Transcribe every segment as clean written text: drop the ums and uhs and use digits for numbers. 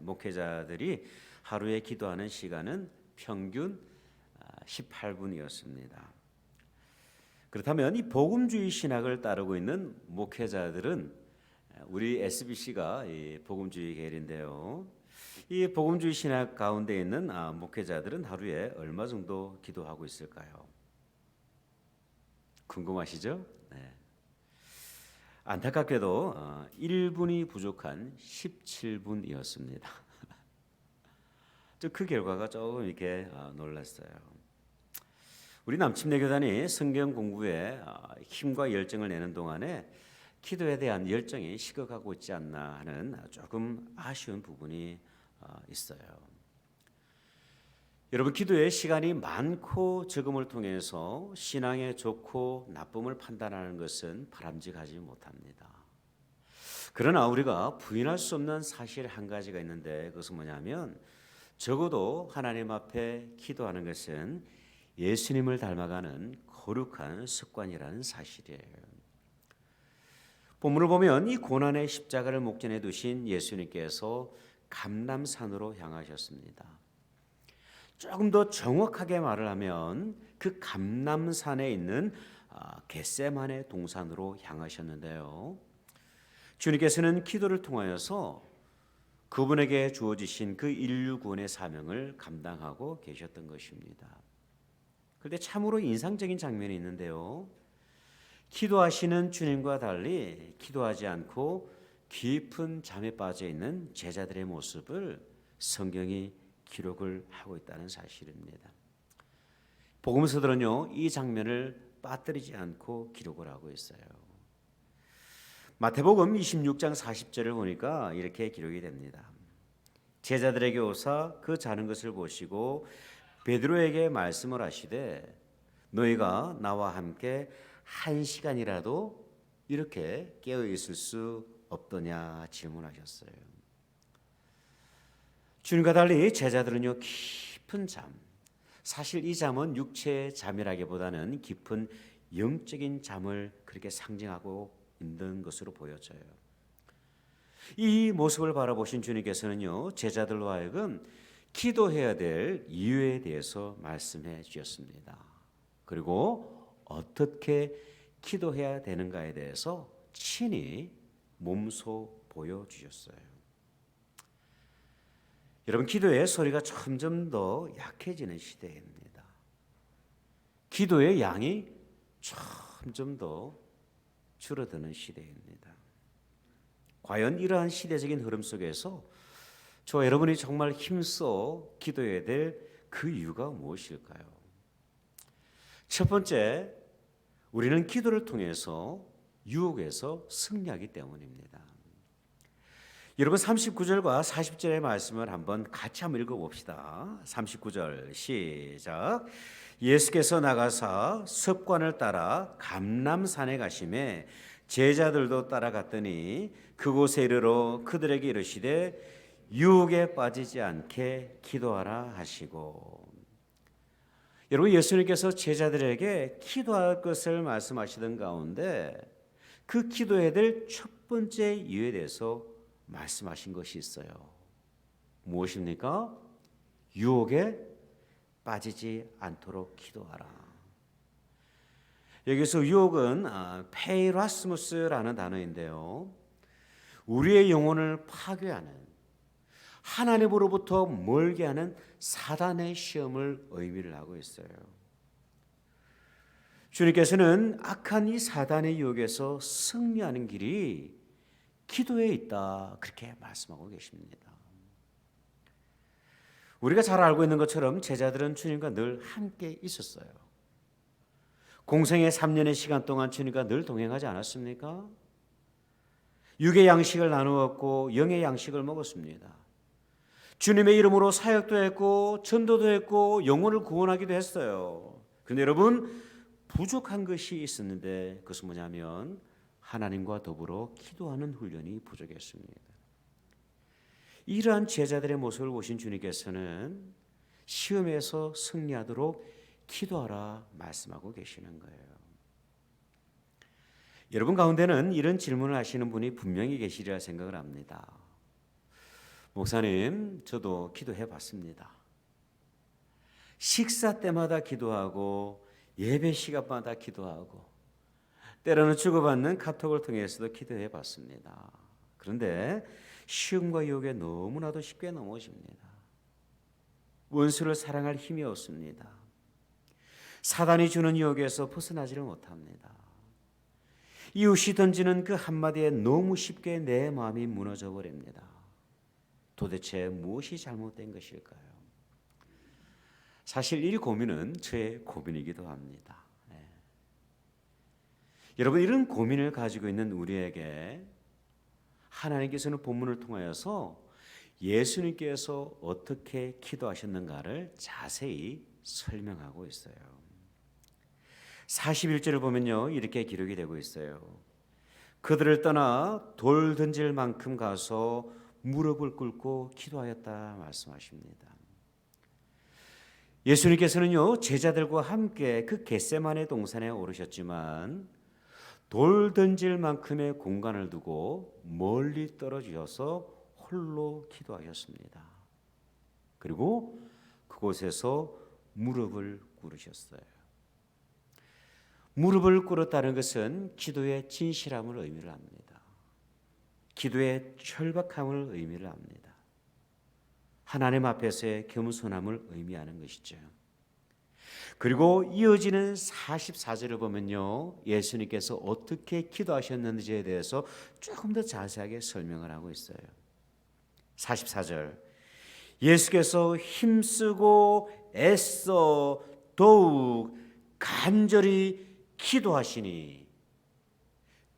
목회자들이 하루에 기도하는 시간은 평균 18분이었습니다. 그렇다면 이 복음주의 신학을 따르고 있는 목회자들은 우리 SBC가 이 복음주의 계열인데요. 이 복음주의 신학 가운데 있는 목회자들은 하루에 얼마 정도 기도하고 있을까요? 궁금하시죠? 네. 안타깝게도 1분이 부족한 17분이었습니다. 그 결과가 조금 이렇게 놀랐어요. 우리 남침내 교단이 성경 공부에 힘과 열정을 내는 동안에 기도에 대한 열정이 식어가고 있지 않나 하는 조금 아쉬운 부분이 있어요. 여러분, 기도의 시간이 많고 적음을 통해서 신앙의 좋고 나쁨을 판단하는 것은 바람직하지 못합니다. 그러나 우리가 부인할 수 없는 사실 한 가지가 있는데 그것은 뭐냐면 적어도 하나님 앞에 기도하는 것은 예수님을 닮아가는 거룩한 습관이라는 사실이에요. 본문을 보면 이 고난의 십자가를 목전에 두신 예수님께서 감람산으로 향하셨습니다. 조금 더 정확하게 말을 하면 그 감람산에 있는 겟세마네 동산으로 향하셨는데요. 주님께서는 기도를 통하여서 그분에게 주어지신 그 인류 구원의 사명을 감당하고 계셨던 것입니다. 그런데 참으로 인상적인 장면이 있는데요. 기도하시는 주님과 달리 기도하지 않고 깊은 잠에 빠져 있는 제자들의 모습을 성경이 기록을 하고 있다는 사실입니다. 복음서들은요, 이 장면을 빠뜨리지 않고 기록을 하고 있어요. 마태복음 26장 40절을 보니까 이렇게 기록이 됩니다. 제자들에게 오사 그 자는 것을 보시고 베드로에게 말씀을 하시되 너희가 나와 함께 1시간이라도 이렇게 깨어 있을 수 없더냐 질문하셨어요. 주님과 달리 제자들은요, 깊은 잠, 사실 이 잠은 육체의 잠이라기보다는 깊은 영적인 잠을 그렇게 상징하고 있는 것으로 보여져요. 이 모습을 바라보신 주님께서는요, 제자들로 하여금 기도해야 될 이유에 대해서 말씀해 주셨습니다. 그리고 어떻게 기도해야 되는가에 대해서 친히 몸소 보여주셨어요. 여러분, 기도의 소리가 점점 더 약해지는 시대입니다. 기도의 양이 점점 더 줄어드는 시대입니다. 과연 이러한 시대적인 흐름 속에서 저와 여러분이 정말 힘써 기도해야 될 그 이유가 무엇일까요? 첫 번째, 우리는 기도를 통해서 유혹에서 승리하기 때문입니다. 여러분, 39절과 40절의 말씀을 같이 한번 읽어봅시다. 39절 시작. 예수께서 나가사 습관을 따라 감람산에 가시매 제자들도 따라갔더니 그곳에 이르러 그들에게 이르시되 유혹에 빠지지 않게 기도하라 하시고. 여러분, 예수님께서 제자들에게 기도할 것을 말씀하시던 가운데 그 기도해야 될 첫 번째 이유에 대해서 말씀하신 것이 있어요. 무엇입니까? 유혹에 빠지지 않도록 기도하라. 여기서 유혹은 페이라스무스라는 단어인데요. 우리의 영혼을 파괴하는, 하나님으로부터 멀게 하는 사단의 시험을 의미를 하고 있어요. 주님께서는 악한 이 사단의 유혹에서 승리하는 길이 기도에 있다, 그렇게 말씀하고 계십니다. 우리가 잘 알고 있는 것처럼 제자들은 주님과 늘 함께 있었어요. 공생의 3년의 시간 동안 주님과 늘 동행하지 않았습니까? 육의 양식을 나누었고 영의 양식을 먹었습니다. 주님의 이름으로 사역도 했고 전도도 했고 영혼을 구원하기도 했어요. 그런데 여러분, 부족한 것이 있었는데 그것은 뭐냐면 하나님과 더불어 기도하는 훈련이 부족했습니다. 이러한 제자들의 모습을 보신 주님께서는 시험에서 승리하도록 기도하라 말씀하고 계시는 거예요. 여러분 가운데는 이런 질문을 하시는 분이 분명히 계시리라 생각을 합니다. 목사님, 저도 기도해 봤습니다. 식사 때마다 기도하고 예배 시간마다 기도하고 때로는 주고받는 카톡을 통해서도 기도해 봤습니다. 그런데 시험과 유혹에 너무나도 쉽게 넘어집니다. 원수를 사랑할 힘이 없습니다. 사단이 주는 유혹에서 벗어나지를 못합니다. 이웃이 던지는 그 한마디에 너무 쉽게 내 마음이 무너져 버립니다. 도대체 무엇이 잘못된 것일까요? 사실 이 고민은 저의 고민이기도 합니다. 여러분, 이런 고민을 가지고 있는 우리에게 하나님께서는 본문을 통하여서 예수님께서 어떻게 기도하셨는가를 자세히 설명하고 있어요. 41절을 보면요, 이렇게 기록이 되고 있어요. 그들을 떠나 돌 던질 만큼 가서 무릎을 꿇고 기도하였다 말씀하십니다. 예수님께서는요, 제자들과 함께 그 겟세마네 동산에 오르셨지만 돌 던질 만큼의 공간을 두고 멀리 떨어지셔서 홀로 기도하셨습니다. 그리고 그곳에서 무릎을 꿇으셨어요. 무릎을 꿇었다는 것은 기도의 진실함을 의미를 합니다. 기도의 철박함을 의미를 합니다. 하나님 앞에서의 겸손함을 의미하는 것이죠. 그리고 이어지는 44절을 보면요, 예수님께서 어떻게 기도하셨는지에 대해서 조금 더 자세하게 설명을 하고 있어요. 44절, 예수께서 힘쓰고 애써 더욱 간절히 기도하시니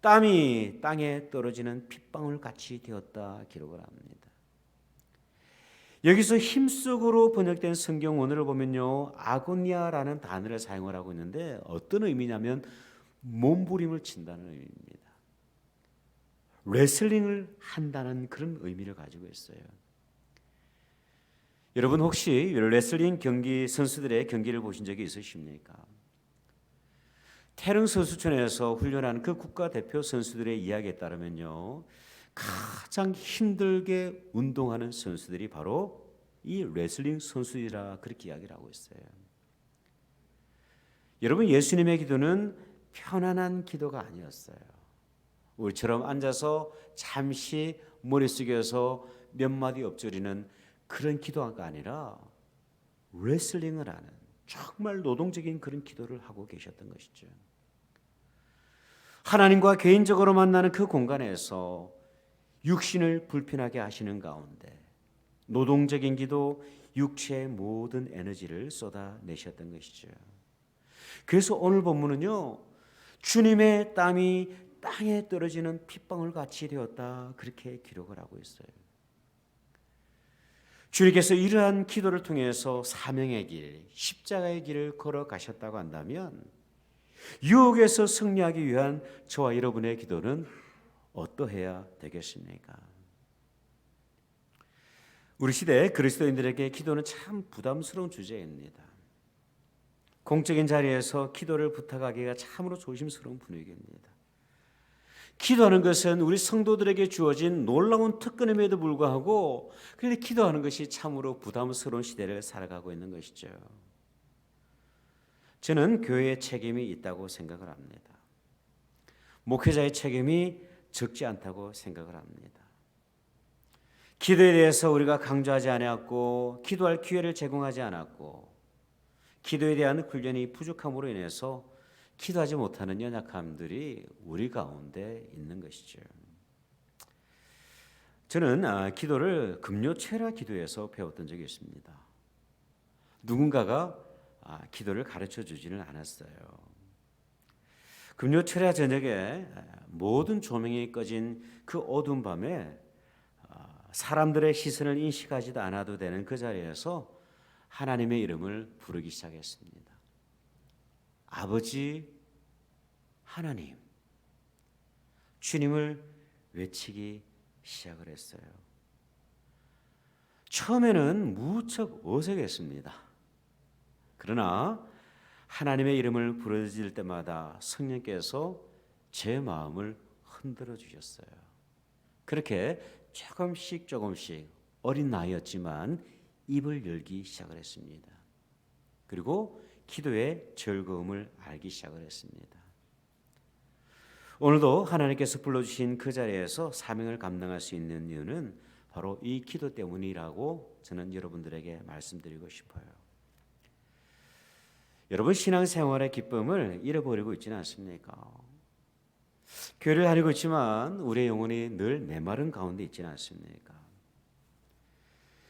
땀이 땅에 떨어지는 핏방울 같이 되었다 기록을 합니다. 여기서 힘쓰고로 번역된 성경 원어를 보면요, 아고니아라는 단어를 사용을 하고 있는데 어떤 의미냐면 몸부림을 친다는 의미입니다. 레슬링을 한다는 그런 의미를 가지고 있어요. 여러분, 혹시 레슬링 경기 선수들의 경기를 보신 적이 있으십니까? 태릉 선수촌에서 훈련하는 그 국가대표 선수들의 이야기에 따르면요, 가장 힘들게 운동하는 선수들이 바로 이 레슬링 선수이라 그렇게 이야기를 하고 있어요. 여러분, 예수님의 기도는 편안한 기도가 아니었어요. 우리처럼 앉아서 잠시 머리 숙여서 몇 마디 엎드리는 그런 기도가 아니라 레슬링을 하는 정말 노동적인 그런 기도를 하고 계셨던 것이죠. 하나님과 개인적으로 만나는 그 공간에서 육신을 불편하게 하시는 가운데 노동적인 기도, 육체의 모든 에너지를 쏟아내셨던 것이죠. 그래서 오늘 본문은요, 주님의 땀이 땅에 떨어지는 핏방울 같이 되었다 그렇게 기록을 하고 있어요. 주님께서 이러한 기도를 통해서 사명의 길, 십자가의 길을 걸어가셨다고 한다면 유혹에서 승리하기 위한 저와 여러분의 기도는 어떠해야 되겠습니까? 우리 시대 그리스도인들에게 기도는 참 부담스러운 주제입니다. 공적인 자리에서 기도를 부탁하기가 참으로 조심스러운 분위기입니다. 기도하는 것은 우리 성도들에게 주어진 놀라운 특권임에도 불구하고 그런데 기도하는 것이 참으로 부담스러운 시대를 살아가고 있는 것이죠. 저는 교회의 책임이 있다고 생각을 합니다. 목회자의 책임이 적지 않다고 생각을 합니다. 기도에 대해서 우리가 강조하지 않았고 기도할 기회를 제공하지 않았고 기도에 대한 훈련이 부족함으로 인해서 기도하지 못하는 연약함들이 우리 가운데 있는 것이죠. 저는 기도를 금요체라 기도에서 배웠던 적이 있습니다. 누군가가 기도를 가르쳐 주지는 않았어요. 금요철야 저녁에 모든 조명이 꺼진 그 어두운 밤에 사람들의 시선을 인식하지도 않아도 되는 그 자리에서 하나님의 이름을 부르기 시작했습니다. 아버지 하나님, 주님을 외치기 시작을 했어요. 처음에는 무척 어색했습니다. 그러나 하나님의 이름을 부르짖을 때마다 성령께서 제 마음을 흔들어 주셨어요. 그렇게 조금씩 어린 나이였지만 입을 열기 시작을 했습니다. 그리고 기도의 즐거움을 알기 시작을 했습니다. 오늘도 하나님께서 불러주신 그 자리에서 사명을 감당할 수 있는 이유는 바로 이 기도 때문이라고 저는 여러분들에게 말씀드리고 싶어요. 여러분, 신앙생활의 기쁨을 잃어버리고 있지는 않습니까? 교회를 다니고 있지만 우리의 영혼이 늘 메마른 가운데 있지는 않습니까?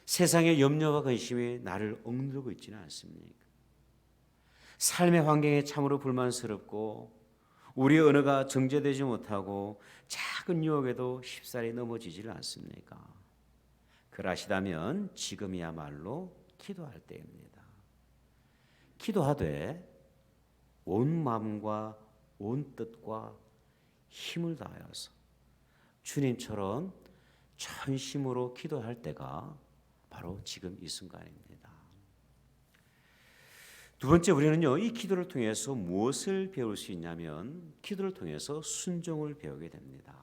세상의 염려와 근심이 나를 억누르고 있지는 않습니까? 삶의 환경에 참으로 불만스럽고 우리의 언어가 정제되지 못하고 작은 유혹에도 쉽사리 넘어지지를 않습니까? 그러시다면 지금이야말로 기도할 때입니다. 기도하되 온 마음과 온 뜻과 힘을 다하여서 주님처럼 전심으로 기도할 때가 바로 지금 이 순간입니다. 두 번째, 우리는요, 이 기도를 통해서 무엇을 배울 수 있냐면 기도를 통해서 순종을 배우게 됩니다.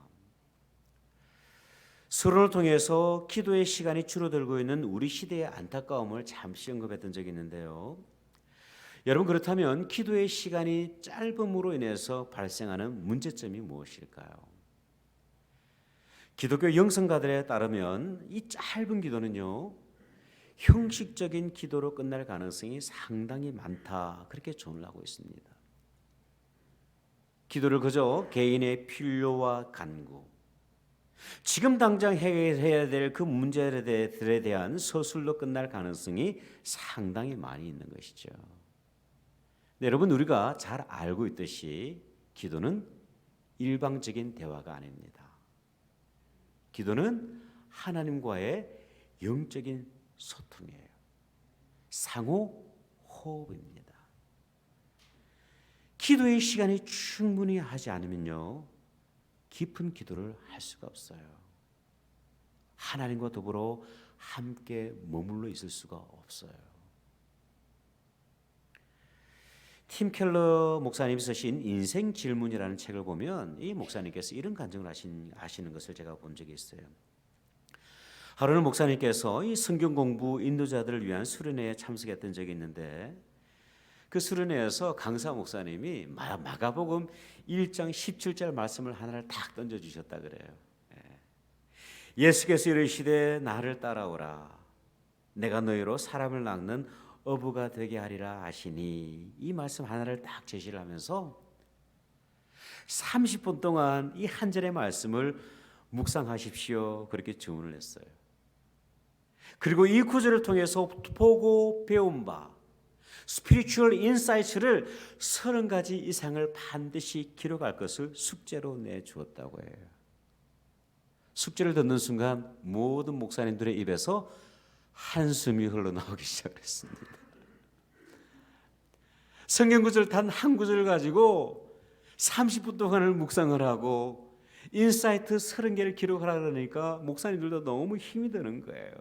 서론을 통해서 기도의 시간이 줄어들고 있는 우리 시대의 안타까움을 잠시 언급했던 적이 있는데요. 여러분, 그렇다면 기도의 시간이 짧음으로 인해서 발생하는 문제점이 무엇일까요? 기독교 영성가들에 따르면 이 짧은 기도는요, 형식적인 기도로 끝날 가능성이 상당히 많다, 그렇게 조언을 하고 있습니다. 기도를 그저 개인의 필요와 간구, 지금 당장 해결해야 될 그 문제들에 대한 서술로 끝날 가능성이 상당히 많이 있는 것이죠. 네, 여러분, 우리가 잘 알고 있듯이 기도는 일방적인 대화가 아닙니다. 기도는 하나님과의 영적인 소통이에요. 상호 호흡입니다. 기도의 시간이 충분히 하지 않으면요, 깊은 기도를 할 수가 없어요. 하나님과 더불어 함께 머물러 있을 수가 없어요. 팀 켈러 목사님이 쓰신 인생 질문이라는 책을 보면 이 목사님께서 이런 간증을 하시는 것을 제가 본 적이 있어요. 하루는 목사님께서 이 성경 공부 인도자들을 위한 수련회에 참석했던 적이 있는데 그 수련회에서 강사 목사님이 마가복음 1장 17절 말씀을 하나를 탁 던져주셨다 그래요. 예수께서 이르시되 나를 따라오라 내가 너희로 사람을 낚는 어부가 되게 하리라 하시니, 이 말씀 하나를 딱 제시를 하면서 30분 동안 이 한 절의 말씀을 묵상하십시오, 그렇게 주문을 했어요. 그리고 이 구절을 통해서 보고 배운 바 스피리추얼 인사이트를 30가지 이상을 반드시 기록할 것을 숙제로 내주었다고 해요. 숙제를 듣는 순간 모든 목사님들의 입에서 한숨이 흘러나오기 시작했습니다. 성경 구절 단 한 구절을 가지고 30분 동안을 묵상을 하고 인사이트 30개를 기록하라 그러니까 목사님들도 너무 힘이 드는 거예요.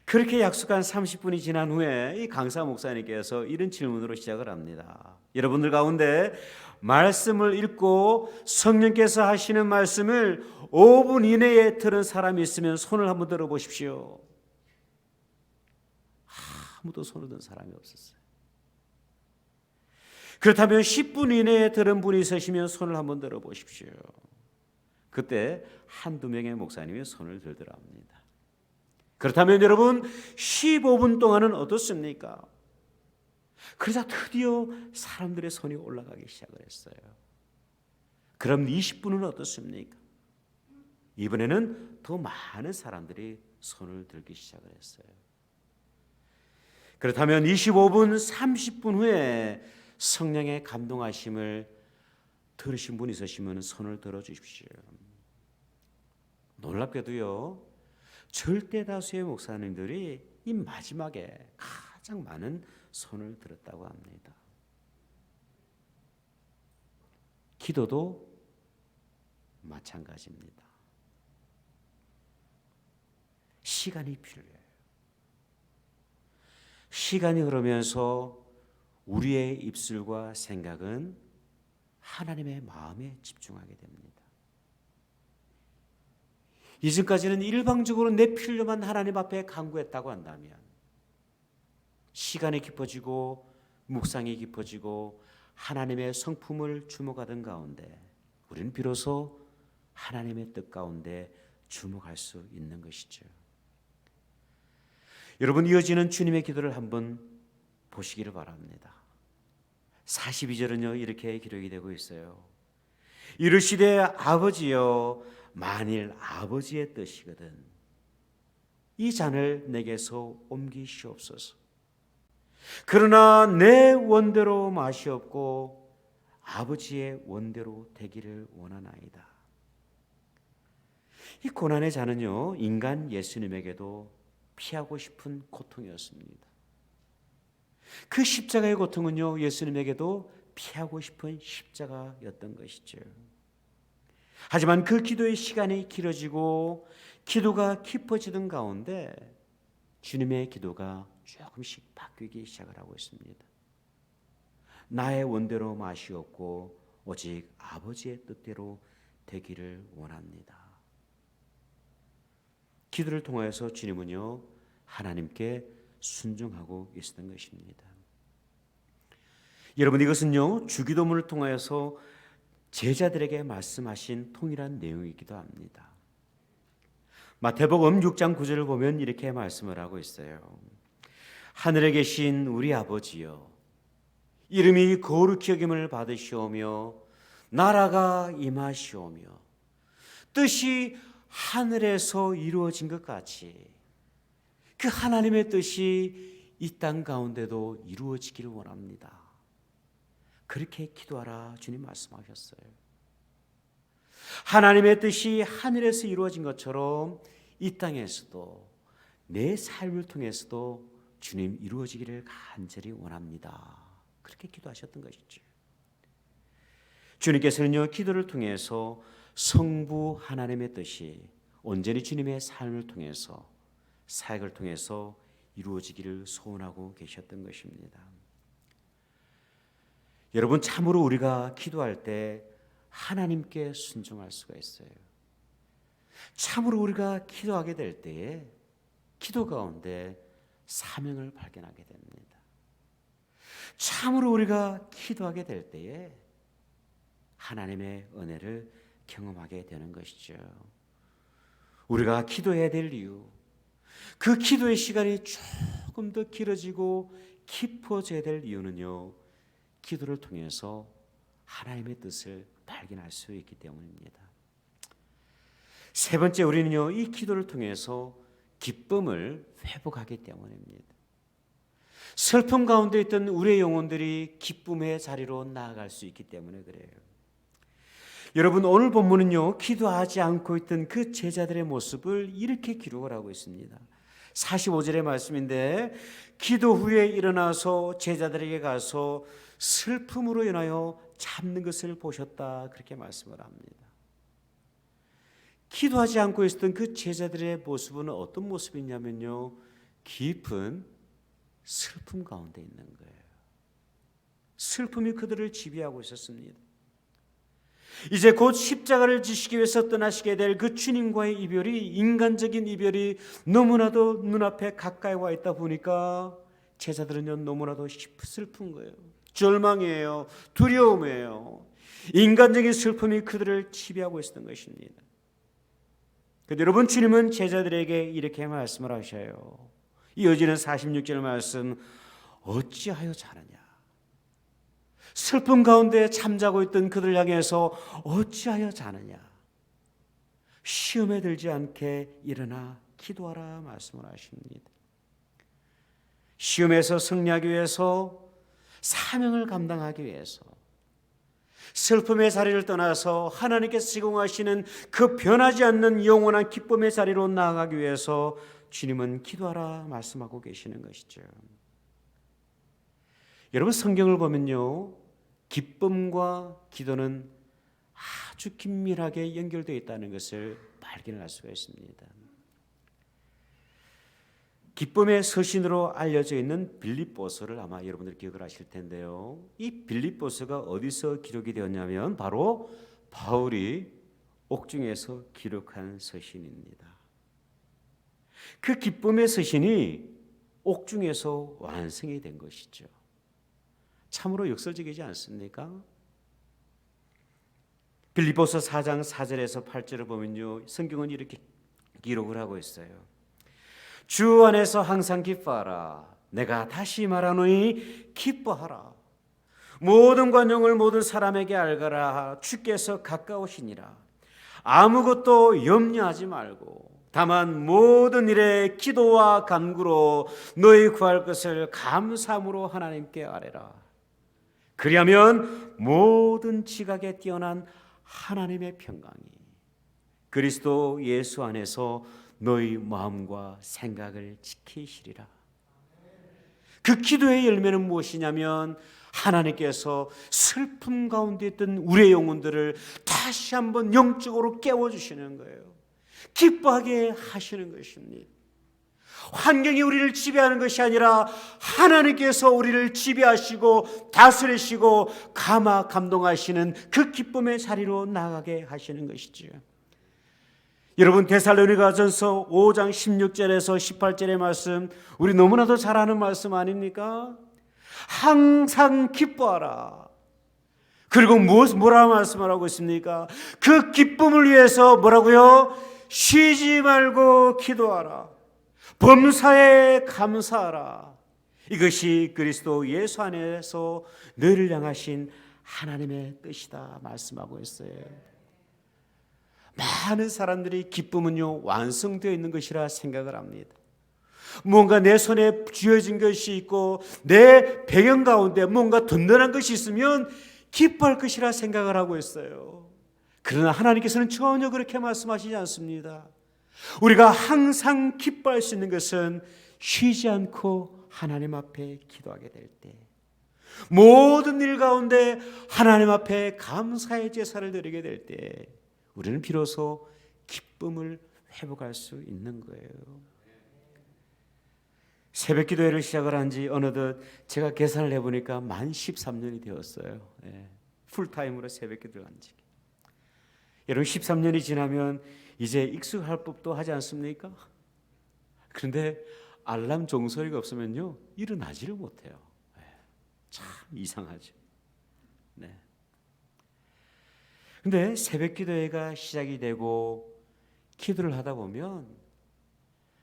그렇게 약속한 30분이 지난 후에 이 강사 목사님께서 이런 질문으로 시작을 합니다. 여러분들 가운데 말씀을 읽고 성령께서 하시는 말씀을 5분 이내에 들은 사람이 있으면 손을 한번 들어보십시오. 아무도 손을 든 사람이 없었어요. 그렇다면 10분 이내에 들은 분이 있으시면 손을 한번 들어보십시오. 그때 한두 명의 목사님이 손을 들더라 합니다. 그렇다면 여러분 15분 동안은 어떻습니까? 그러자 드디어 사람들의 손이 올라가기 시작을 했어요. 그럼 20분은 어떻습니까? 이번에는 더 많은 사람들이 손을 들기 시작을 했어요. 그렇다면 25분, 30분 후에 성령의 감동하심을 들으신 분이 있으시면 손을 들어주십시오. 놀랍게도요, 절대 다수의 목사님들이 이 마지막에 가장 많은 손을 들었다고 합니다. 기도도 마찬가지입니다. 시간이 필요해요. 시간이 흐르면서 우리의 입술과 생각은 하나님의 마음에 집중하게 됩니다. 이전까지는 일방적으로 내 필요만 하나님 앞에 간구했다고 한다면 시간이 깊어지고 묵상이 깊어지고 하나님의 성품을 주목하던 가운데 우리는 비로소 하나님의 뜻 가운데 주목할 수 있는 것이죠. 여러분, 이어지는 주님의 기도를 한번 보시기를 바랍니다. 42절은요 이렇게 기록이 되고 있어요. 이르시되 아버지여 만일 아버지의 뜻이거든 이 잔을 내게서 옮기시옵소서. 그러나 내 원대로 마시옵고 아버지의 원대로 되기를 원하나이다. 이 고난의 잔은요 인간 예수님에게도 피하고 싶은 고통이었습니다. 그 십자가의 고통은요 예수님에게도 피하고 싶은 십자가였던 것이죠. 하지만 그 기도의 시간이 길어지고 기도가 깊어지던 가운데 주님의 기도가 조금씩 바뀌기 시작을 하고 있습니다. 나의 원대로 마시옵고 오직 아버지의 뜻대로 되기를 원합니다. 기도를 통하여서 주님은요 하나님께 순종하고 있었던 것입니다. 여러분, 이것은요 주기도문을 통하여서 제자들에게 말씀하신 통일한 내용이기도 합니다. 마태복음 6장 9절을 보면 이렇게 말씀을 하고 있어요. 하늘에 계신 우리 아버지여 이름이 거룩히 여김을 받으시오며 나라가 임하시오며 뜻이 하늘에서 이루어진 것 같이 그 하나님의 뜻이 이 땅 가운데도 이루어지기를 원합니다. 그렇게 기도하라 주님 말씀하셨어요. 하나님의 뜻이 하늘에서 이루어진 것처럼 이 땅에서도 내 삶을 통해서도 주님 이루어지기를 간절히 원합니다. 그렇게 기도하셨던 것이죠. 주님께서는요 기도를 통해서 성부 하나님의 뜻이 온전히 주님의 삶을 통해서 사역을 통해서 이루어지기를 소원하고 계셨던 것입니다. 여러분, 참으로 우리가 기도할 때 하나님께 순종할 수가 있어요. 참으로 우리가 기도하게 될 때에 기도 가운데 사명을 발견하게 됩니다. 참으로 우리가 기도하게 될 때에 하나님의 은혜를 경험하게 되는 것이죠. 우리가 기도해야 될 이유, 그 기도의 시간이 조금 더 길어지고 깊어져야 될 이유는요 기도를 통해서 하나님의 뜻을 발견할 수 있기 때문입니다. 세 번째, 우리는요 이 기도를 통해서 기쁨을 회복하기 때문입니다. 슬픔 가운데 있던 우리의 영혼들이 기쁨의 자리로 나아갈 수 있기 때문에 그래요. 여러분, 오늘 본문은요 기도하지 않고 있던 그 제자들의 모습을 이렇게 기록을 하고 있습니다. 45절의 말씀인데 기도 후에 일어나서 제자들에게 가서 슬픔으로 인하여 잠든 것을 보셨다 그렇게 말씀을 합니다. 기도하지 않고 있었던 그 제자들의 모습은 어떤 모습이냐면요 깊은 슬픔 가운데 있는 거예요. 슬픔이 그들을 지배하고 있었습니다. 이제 곧 십자가를 지시기 위해서 떠나시게 될 그 주님과의 이별이, 인간적인 이별이 너무나도 눈앞에 가까이 와 있다 보니까 제자들은요 너무나도 슬픈 거예요. 절망이에요. 두려움이에요. 인간적인 슬픔이 그들을 지배하고 있었던 것입니다. 그런데 여러분, 주님은 제자들에게 이렇게 말씀을 하셔요. 이어지는 46절 말씀, 어찌하여 자느냐. 슬픔 가운데 잠자고 있던 그들 향해서 어찌하여 자느냐. 시험에 들지 않게 일어나 기도하라 말씀을 하십니다. 시험에서 승리하기 위해서, 사명을 감당하기 위해서, 슬픔의 자리를 떠나서 하나님께서 제공하시는 그 변하지 않는 영원한 기쁨의 자리로 나아가기 위해서 주님은 기도하라 말씀하고 계시는 것이죠. 여러분, 성경을 보면요 기쁨과 기도는 아주 긴밀하게 연결되어 있다는 것을 발견할 수가 있습니다. 기쁨의 서신으로 알려져 있는 빌립보서를 아마 여러분들 기억을 하실 텐데요. 이 빌립보서가 어디서 기록이 되었냐면 바로 바울이 옥중에서 기록한 서신입니다. 그 기쁨의 서신이 옥중에서 완성이 된 것이죠. 참으로 역설적이지 않습니까? 빌립보서 4장 4절에서 8절을 보면요, 성경은 이렇게 기록을 하고 있어요. 주 안에서 항상 기뻐하라. 내가 다시 말하노니 기뻐하라. 모든 관용을 모든 사람에게 알거라. 주께서 가까우시니라. 아무것도 염려하지 말고 다만 모든 일에 기도와 간구로 너희 구할 것을 감사함으로 하나님께 아뢰라. 그리하면 모든 지각에 뛰어난 하나님의 평강이 그리스도 예수 안에서 너희 마음과 생각을 지키시리라. 그 기도의 열매는 무엇이냐면 하나님께서 슬픔 가운데 있던 우리의 영혼들을 다시 한번 영적으로 깨워주시는 거예요. 기뻐하게 하시는 것입니다. 환경이 우리를 지배하는 것이 아니라 하나님께서 우리를 지배하시고 다스리시고 감동하시는 그 기쁨의 자리로 나가게 하시는 것이죠. 여러분, 데살로니가전서 5장 16절에서 18절의 말씀, 우리 너무나도 잘 아는 말씀 아닙니까? 항상 기뻐하라. 그리고 뭐라 말씀하라고 있습니까? 그 기쁨을 위해서 뭐라고요? 쉬지 말고 기도하라. 범사에 감사하라. 이것이 그리스도 예수 안에서 너희를 향하신 하나님의 뜻이다 말씀하고 있어요. 많은 사람들이 기쁨은요, 완성되어 있는 것이라 생각을 합니다. 뭔가 내 손에 쥐어진 것이 있고 내 배경 가운데 뭔가 든든한 것이 있으면 기뻐할 것이라 생각을 하고 있어요. 그러나 하나님께서는 전혀 그렇게 말씀하시지 않습니다. 우리가 항상 기뻐할 수 있는 것은 쉬지 않고 하나님 앞에 기도하게 될 때, 모든 일 가운데 하나님 앞에 감사의 제사를 드리게 될 때 우리는 비로소 기쁨을 회복할 수 있는 거예요. 새벽 기도회를 시작을 한 지 어느덧 제가 계산을 해보니까 만 13년이 되었어요. 풀타임으로 새벽 기도를 한 지. 여러분, 13년이 지나면 이제 익숙할 법도 하지 않습니까? 그런데 알람 종소리가 없으면요, 일어나지를 못해요. 참 이상하죠. 네. 근데 새벽 기도회가 시작이 되고 기도를 하다 보면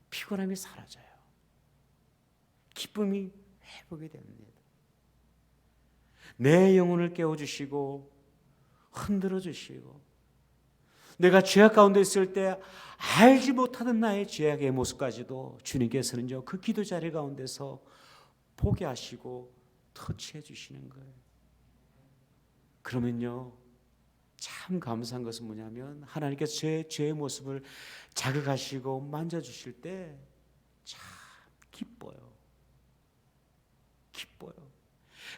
피곤함이 사라져요. 기쁨이 회복이 됩니다. 내 영혼을 깨워주시고 흔들어 주시고, 내가 죄악 가운데 있을 때 알지 못하던 나의 죄악의 모습까지도 주님께서는요, 그 기도 자리 가운데서 보게 하시고 터치해 주시는 거예요. 그러면요, 참 감사한 것은 뭐냐면 하나님께서 죄의 모습을 자극하시고 만져주실 때 참 기뻐요. 기뻐요.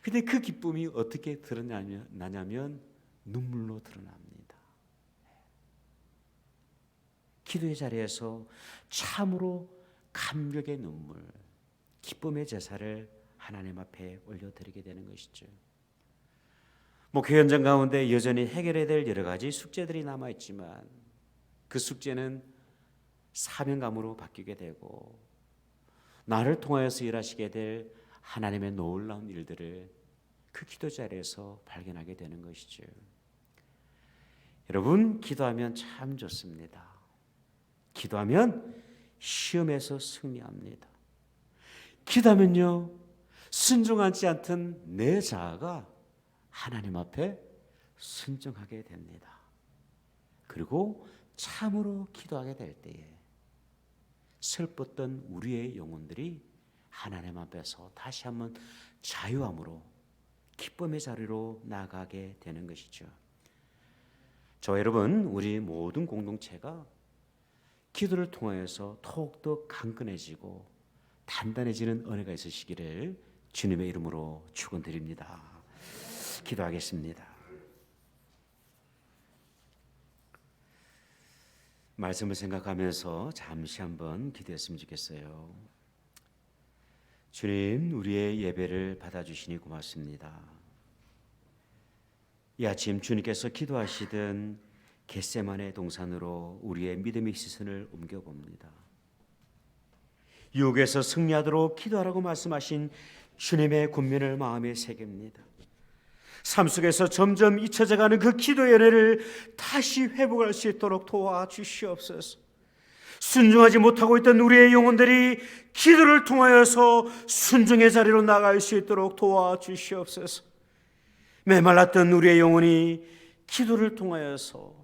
근데 그 기쁨이 어떻게 드러나냐면 눈물로 드러납니다. 기도의 자리에서 참으로 감격의 눈물, 기쁨의 제사를 하나님 앞에 올려드리게 되는 것이죠. 교회 현장 가운데 여전히 해결해야 될 여러 가지 숙제들이 남아있지만 그 숙제는 사명감으로 바뀌게 되고 나를 통하여서 일하시게 될 하나님의 놀라운 일들을 그 기도 자리에서 발견하게 되는 것이죠. 여러분, 기도하면 참 좋습니다. 기도하면 시험에서 승리합니다. 기도하면요, 순종하지 않던 내 자아가 하나님 앞에 순종하게 됩니다. 그리고 참으로 기도하게 될 때에 슬펐던 우리의 영혼들이 하나님 앞에서 다시 한번 자유함으로 기쁨의 자리로 나가게 되는 것이죠. 여러분, 우리 모든 공동체가 기도를 통하여서 더욱더 강건해지고 단단해지는 은혜가 있으시기를 주님의 이름으로 축원드립니다. 기도하겠습니다. 말씀을 생각하면서 잠시 한번 기도했으면 좋겠어요. 주님, 우리의 예배를 받아주시니 고맙습니다. 이 아침 주님께서 기도하시던 겟세마네 동산으로 우리의 믿음의 시선을 옮겨봅니다. 유혹에서 승리하도록 기도하라고 말씀하신 주님의 군면을 마음에 새깁니다. 삶 속에서 점점 잊혀져가는 그 기도의 은혜를 다시 회복할 수 있도록 도와주시옵소서. 순종하지 못하고 있던 우리의 영혼들이 기도를 통하여서 순종의 자리로 나갈 수 있도록 도와주시옵소서. 메말랐던 우리의 영혼이 기도를 통하여서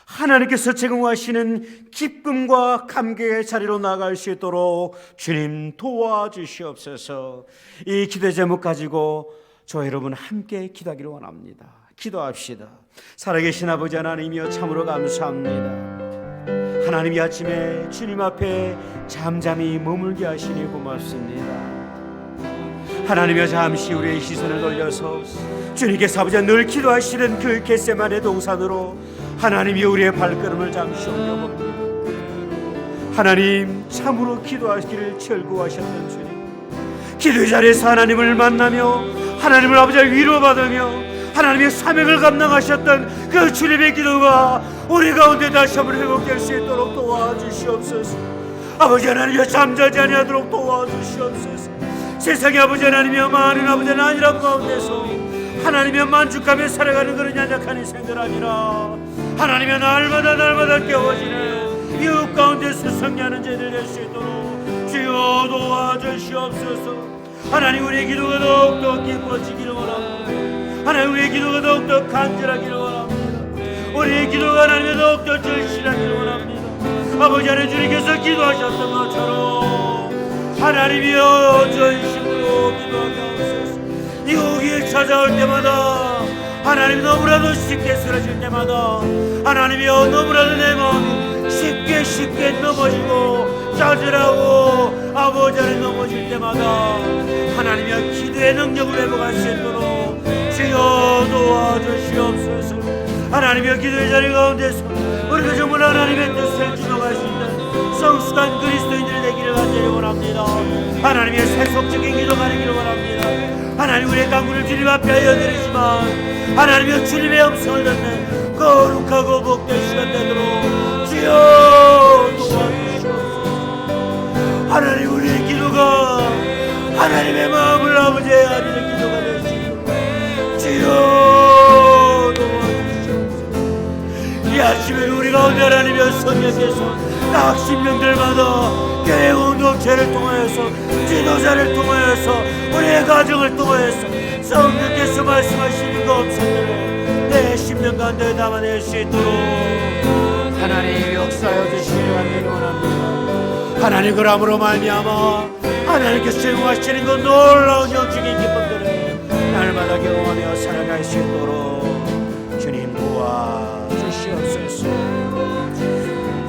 하나님께서 제공하시는 기쁨과 감격의 자리로 나갈 수 있도록 주님 도와주시옵소서. 이 기도의 제목 가지고 저 여러분 함께 기도하기를 원합니다. 기도합시다. 살아계신 아버지 하나님이여 참으로 감사합니다. 하나님 이 아침에 주님 앞에 잠잠히 머물게 하시니 고맙습니다. 하나님이여 잠시 우리의 시선을 돌려서 주님께서 아버지 늘 기도하시는 그 겟세마네 동산으로 하나님이 우리의 발걸음을 잠시 옮겨봅니다. 하나님 참으로 기도하기를 철구하셨던 주님, 기도의 자리에서 하나님을 만나며 하나님을 아버지 위로받으며 하나님의 사명을 감당하셨던 그 주님의 기도가 우리 가운데 다시 한번 회복될 수 있도록 도와주시옵소서. 아버지 하나님이여 잠자지 아니하도록 도와주시옵소서. 세상의 아버지 하나님이여 많은 아버지 하나님 가운데서 하나님이여 만족하며 살아가는 그런 연약한 인생들 아니라 하나님의 날마다 깨워지는 이웃 가운데서 승리하는 자들 될 수 있도록 주여 도와주시옵소서. 하나님 우리의 기도가 더욱더 깊어지기를 원합니다. 하나님 우리의 기도가 더욱더 간절하기를 원합니다. 우리의 기도가 하나님의 더욱더 절실하기를 원합니다. 아버지 하나님 주님께서 기도하셨던 것처럼 하나님이여 전심으로 기도하게 하옵소서. 유혹이 찾아올 때마다 하나님 너무나도 쉽게 쓰러질 때마다 하나님이여 너무나도 내 마음이 쉽게 넘어지고 짜증나고 아버지 안에 넘어질 때마다 하나님이여 기도의 능력을 회복할 수 있도록 주여 도와주시옵소서. 하나님이여 기도의 자리 가운데서 우리가 정말 하나님의 뜻을 주장할 수 있는 성숙한 그리스도인들이 되기를 간절히 원합니다. 하나님의 세속적인 기도가 되기를 원합니다. 하나님 우리의 간구를 주님 앞에 하여 드리지만 하나님의 주님의 음성을 듣는 거룩하고 복된 시간 되도록 주여 도와주시옵소서. 하나님 우리의 기도가 하나님의 마음을 아버지의 아들의 기도가 될 수 있도록 주여 도와주시옵소서. 이 아침에 우리 가운데 하나님의 성령께서 각 심령들마다 교회 공동체를 통하여서 지도자를 통하여서 우리의 가정을 통하여서 성령께서 말씀하시는 그 음성들을 내 심령 가운데 담아낼 수 있도록 하나님 역사하여 주시기를 간절히 원합니다. 하나님 그러므로 말미암아 하나님께서 제공하시는 그 놀라운 영적인 기쁨들을 날마다 경험하며 살아갈 수 있도록 주님 도와주시옵소서.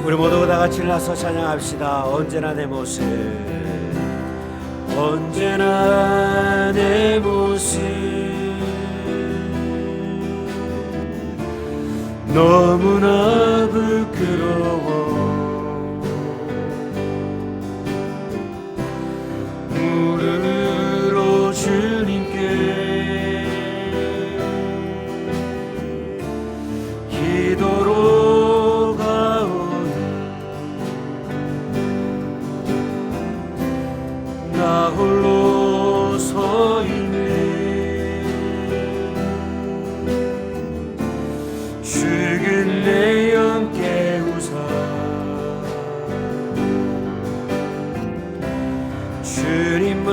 우리 모두 다 같이 일어나서 찬양합시다. 언제나 내 모습, 언제나 내 모습, 너무나 부끄러워. 무릎으로 주님께 기도로 가오니 나 홀로 서 있네. 죽은 내 영 깨우사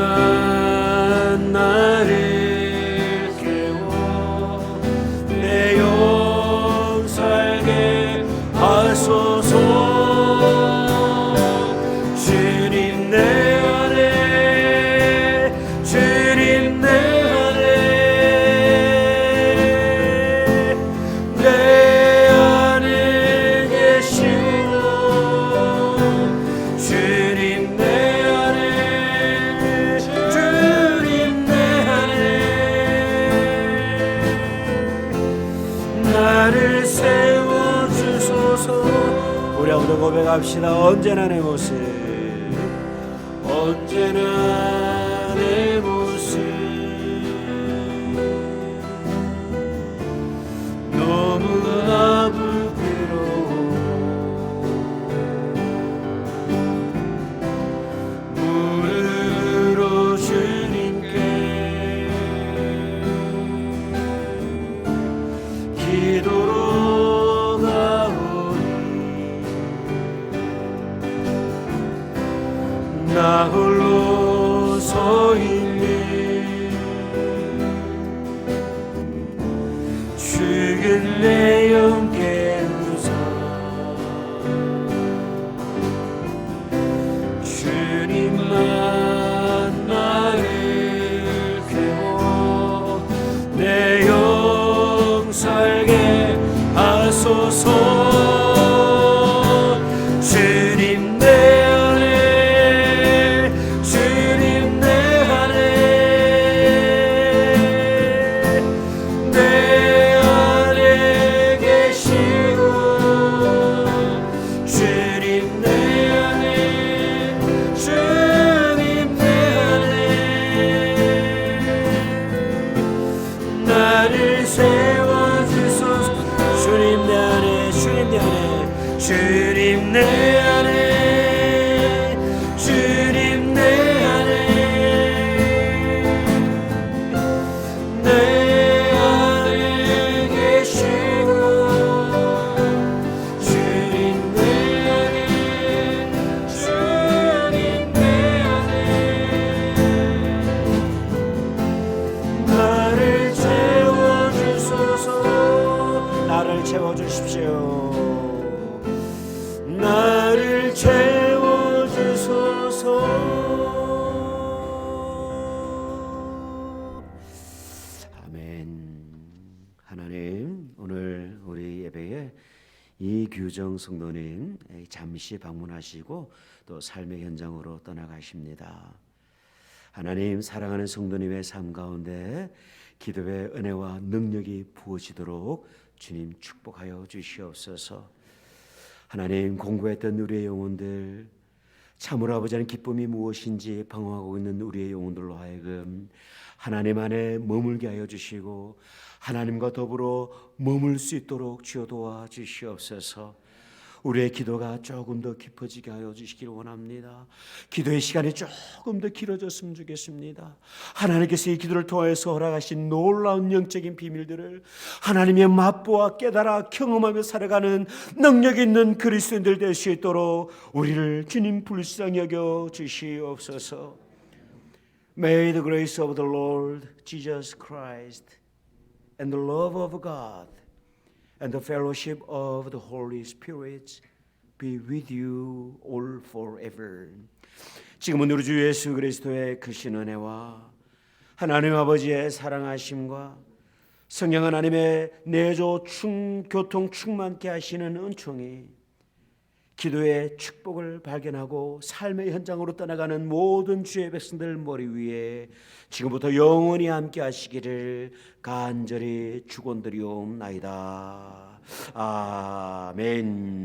주님만 나를 깨워 내 영 살게 하소서. 주님 내 안에 주님 내 안에 내 안에 계시고 주님 내 안에 주님 내 안에 나를 세워주소서. 우리 아무도 고백합시다. 언제나 내 모습, 언제나 내 모습, 너무나 부끄러워. 나 홀로 서 있네. 죽은 내 영 깨우사 주님만 나를 깨워 내 영 살게 하소서. 주님 내 안에 주님 내 안에 내 안에 계시고 주님 내 안에 주님 내 안에 나를 세워주소서. 주님 내 안에 주님 내 안에 주님 내 안에 주님 내 안에 내 안에 계시고 주님 내 안에 주님 내 안에 나를 채워주소서. 나를 채워주십시오. 나를 채워주소서. 아멘. 하나님, 오늘 우리 예배에 이규정 성도님 잠시 방문하시고 또 삶의 현장으로 떠나가십니다. 하나님, 사랑하는 성도님의 삶 가운데 기도의 은혜와 능력이 부어지도록 주님 축복하여 주시옵소서. 하나님, 공부했던 우리의 영혼들, 참으로 아버지 하나님 기쁨이 무엇인지 방황하고 있는 우리의 영혼들로 하여금 하나님 안에 머물게 하여 주시고 하나님과 더불어 머물 수 있도록 주여 도와주시옵소서. 우리의 기도가 조금 더 깊어지게 하여 주시기를 원합니다. 기도의 시간이 조금 더 길어졌으면 좋겠습니다. 하나님께서 이 기도를 통해서 허락하신 놀라운 영적인 비밀들을 하나님의 맛보아 깨달아 경험하며 살아가는 능력 있는 그리스도인들 될 수 있도록 우리를 주님 불쌍히 여겨 주시옵소서. May the grace of the Lord Jesus Christ and the love of God and the fellowship of the Holy Spirit be with you all forever. 지금은 우리 주 예수 그리스도의 크신 은혜와 하나님 아버지의 사랑하심과 성령 하나님의 내조 교통 충만케 하시는 은총이 기도의 축복을 발견하고 삶의 현장으로 떠나가는 모든 주의 백성들 머리 위에 지금부터 영원히 함께 하시기를 간절히 축원드리옵나이다. 아멘.